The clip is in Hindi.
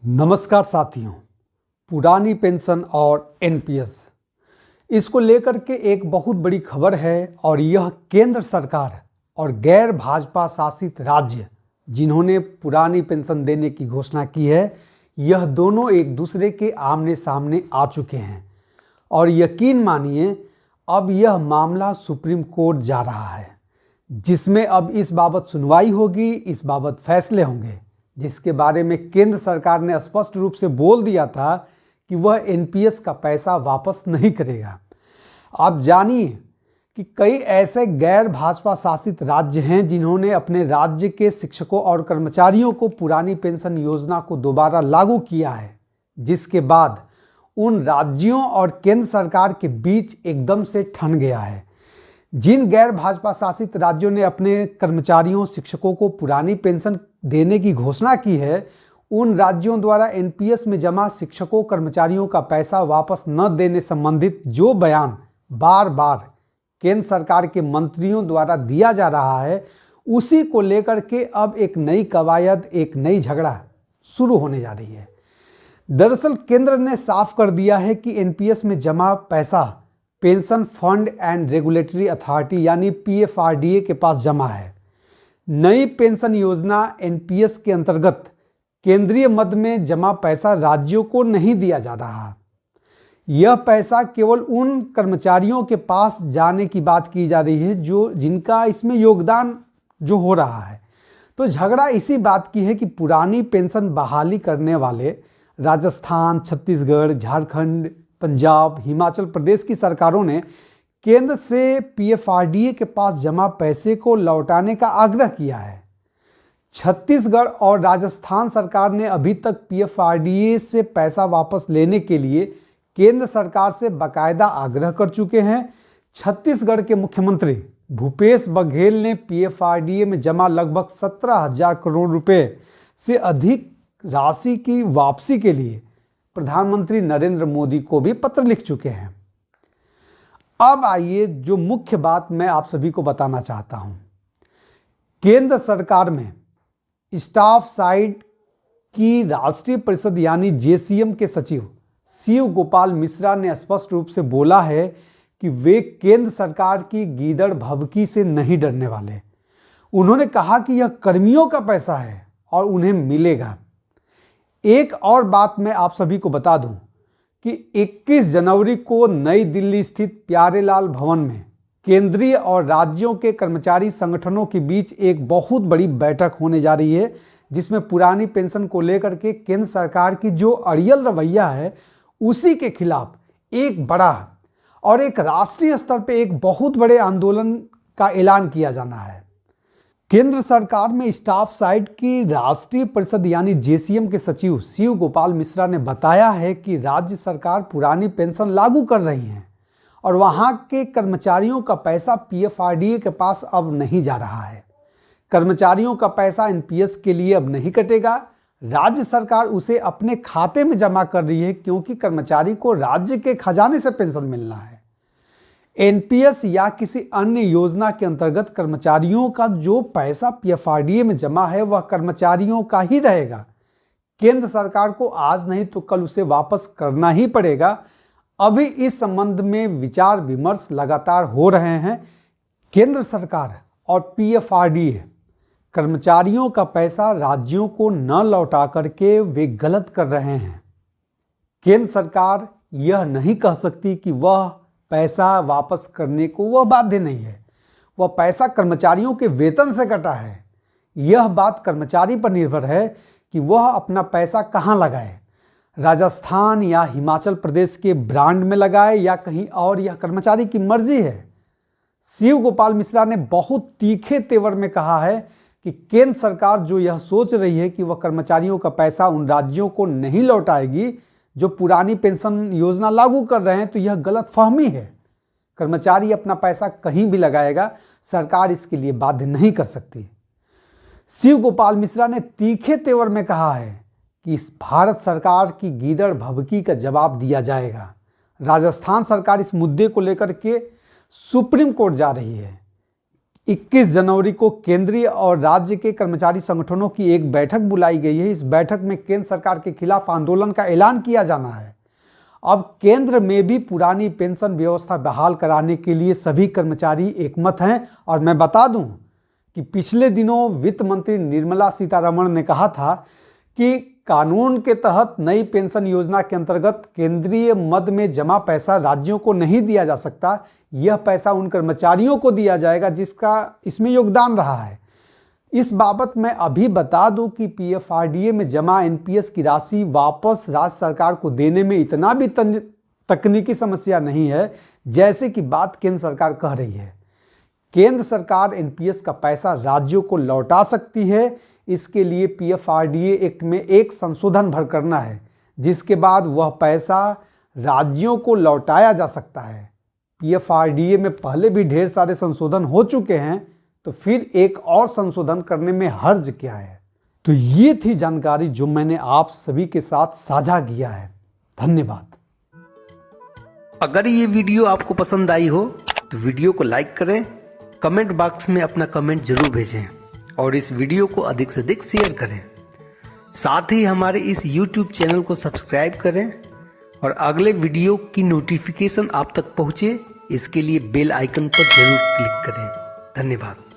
नमस्कार साथियों। पुरानी पेंशन और एनपीएस इसको लेकर के एक बहुत बड़ी खबर है और यह केंद्र सरकार और गैर भाजपा शासित राज्य जिन्होंने पुरानी पेंशन देने की घोषणा की है, यह दोनों एक दूसरे के आमने सामने आ चुके हैं और यकीन मानिए अब यह मामला सुप्रीम कोर्ट जा रहा है, जिसमें अब इस बाबत सुनवाई होगी, इस बाबत फैसले होंगे, जिसके बारे में केंद्र सरकार ने स्पष्ट रूप से बोल दिया था कि वह एनपीएस का पैसा वापस नहीं करेगा। आप जानिए कि कई ऐसे गैर भाजपा शासित राज्य हैं जिन्होंने अपने राज्य के शिक्षकों और कर्मचारियों को पुरानी पेंशन योजना को दोबारा लागू किया है, जिसके बाद उन राज्यों और केंद्र सरकार के बीच एकदम से ठन गया है। जिन गैर भाजपा शासित राज्यों ने अपने कर्मचारियों शिक्षकों को पुरानी पेंशन देने की घोषणा की है, उन राज्यों द्वारा एनपीएस में जमा शिक्षकों कर्मचारियों का पैसा वापस न देने संबंधित जो बयान बार बार केंद्र सरकार के मंत्रियों द्वारा दिया जा रहा है, उसी को लेकर के अब एक नई कवायद, एक नई झगड़ा शुरू होने जा रही है। दरअसल केंद्र ने साफ कर दिया है कि एनपीएस में जमा पैसा pension fund and regulatory authority यानी पीएफआरडीए के पास जमा है। नई पेंशन योजना एनपीएस के अंतर्गत केंद्रीय मद में जमा पैसा राज्यों को नहीं दिया जा रहा। यह पैसा केवल उन कर्मचारियों के पास जाने की बात की जा रही है जो जिनका इसमें योगदान जो हो रहा है। तो झगड़ा इसी बात की है कि पुरानी पेंशन बहाली करने वाले राजस्थान, छत्तीसगढ़, झारखंड, पंजाब, हिमाचल प्रदेश की सरकारों ने केंद्र से पीएफआरडीए के पास जमा पैसे को लौटाने का आग्रह किया है। छत्तीसगढ़ और राजस्थान सरकार ने अभी तक पीएफआरडीए से पैसा वापस लेने के लिए केंद्र सरकार से बाकायदा आग्रह कर चुके हैं। छत्तीसगढ़ के मुख्यमंत्री भूपेश बघेल ने पीएफआरडीए में जमा लगभग 17,000 करोड़ रुपए से अधिक राशि की वापसी के लिए प्रधानमंत्री नरेंद्र मोदी को भी पत्र लिख चुके हैं। अब आइए जो मुख्य बात मैं आप सभी को बताना चाहता हूं। केंद्र सरकार में स्टाफ साइड की राष्ट्रीय परिषद यानी जेसीएम के सचिव शिव गोपाल मिश्रा ने स्पष्ट रूप से बोला है कि वे केंद्र सरकार की गीदड़ भभकी से नहीं डरने वाले। उन्होंने कहा कि यह कर्मियों का पैसा है और उन्हें मिलेगा। एक और बात मैं आप सभी को बता दूं कि 21 जनवरी को नई दिल्ली स्थित प्यारेलाल भवन में केंद्रीय और राज्यों के कर्मचारी संगठनों के बीच एक बहुत बड़ी बैठक होने जा रही है, जिसमें पुरानी पेंशन को लेकर के केंद्र सरकार की जो अड़ियल रवैया है उसी के खिलाफ एक बड़ा और एक राष्ट्रीय स्तर पे एक बहुत बड़े आंदोलन का ऐलान किया जाना है। केंद्र सरकार में स्टाफ साइड की राष्ट्रीय परिषद यानी जेसीएम के सचिव शिव गोपाल मिश्रा ने बताया है कि राज्य सरकार पुरानी पेंशन लागू कर रही है और वहां के कर्मचारियों का पैसा पीएफआरडीए के पास अब नहीं जा रहा है। कर्मचारियों का पैसा एनपीएस के लिए अब नहीं कटेगा। राज्य सरकार उसे अपने खाते में जमा कर रही है क्योंकि कर्मचारी को राज्य के खजाने से पेंशन मिलना है। एनपीएस या किसी अन्य योजना के अंतर्गत कर्मचारियों का जो पैसा पीएफआरडीए में जमा है वह कर्मचारियों का ही रहेगा। केंद्र सरकार को आज नहीं तो कल उसे वापस करना ही पड़ेगा। अभी इस संबंध में विचार विमर्श लगातार हो रहे हैं। केंद्र सरकार और पीएफआरडीए कर्मचारियों का पैसा राज्यों को न लौटा करके वे गलत कर रहे हैं। केंद्र सरकार यह नहीं कह सकती कि वह पैसा वापस करने को वह बाध्य नहीं है। वह पैसा कर्मचारियों के वेतन से कटा है। यह बात कर्मचारी पर निर्भर है कि वह अपना पैसा कहाँ लगाए, राजस्थान या हिमाचल प्रदेश के ब्रांड में लगाए या कहीं और, यह कर्मचारी की मर्जी है। शिव गोपाल मिश्रा ने बहुत तीखे तेवर में कहा है कि केंद्र सरकार जो यह सोच रही है कि वह कर्मचारियों का पैसा उन राज्यों को नहीं लौटाएगी जो पुरानी पेंशन योजना लागू कर रहे हैं, तो यह गलत फहमी है। कर्मचारी अपना पैसा कहीं भी लगाएगा, सरकार इसके लिए बाध्य नहीं कर सकती। शिव गोपाल मिश्रा ने तीखे तेवर में कहा है कि इस भारत सरकार की गीदड़ भभकी का जवाब दिया जाएगा। राजस्थान सरकार इस मुद्दे को लेकर के सुप्रीम कोर्ट जा रही है। 21 जनवरी को केंद्रीय और राज्य के कर्मचारी संगठनों की एक बैठक बुलाई गई है। इस बैठक में केंद्र सरकार के खिलाफ आंदोलन का ऐलान किया जाना है। अब केंद्र में भी पुरानी पेंशन व्यवस्था बहाल कराने के लिए सभी कर्मचारी एकमत हैं। और मैं बता दूं कि पिछले दिनों वित्त मंत्री निर्मला सीतारमण ने कहा था कि कानून के तहत नई पेंशन योजना के अंतर्गत केंद्रीय मद में जमा पैसा राज्यों को नहीं दिया जा सकता। यह पैसा उन कर्मचारियों को दिया जाएगा जिसका इसमें योगदान रहा है। इस बाबत मैं अभी बता दूं कि पीएफआरडीए में जमा एनपीएस की राशि वापस राज्य सरकार को देने में इतना भी तकनीकी समस्या नहीं है जैसे कि बात केंद्र सरकार कह रही है। केंद्र सरकार एनपीएस का पैसा राज्यों को लौटा सकती है। इसके लिए पीएफआरडीए एक्ट में एक संशोधन भर करना है, जिसके बाद वह पैसा राज्यों को लौटाया जा सकता है। पीएफआरडीए में पहले भी ढेर सारे संशोधन हो चुके हैं, तो फिर एक और संशोधन करने में हर्ज क्या है। तो ये थी जानकारी जो मैंने आप सभी के साथ साझा किया है। धन्यवाद। अगर ये वीडियो आपको पसंद आई हो तो वीडियो को लाइक करें, कमेंट बॉक्स में अपना कमेंट जरूर भेजें और इस वीडियो को अधिक से अधिक शेयर करें। साथ ही हमारे इस YouTube चैनल को सब्सक्राइब करें और अगले वीडियो की नोटिफिकेशन आप तक पहुंचे इसके लिए बेल आइकन पर जरूर क्लिक करें। धन्यवाद।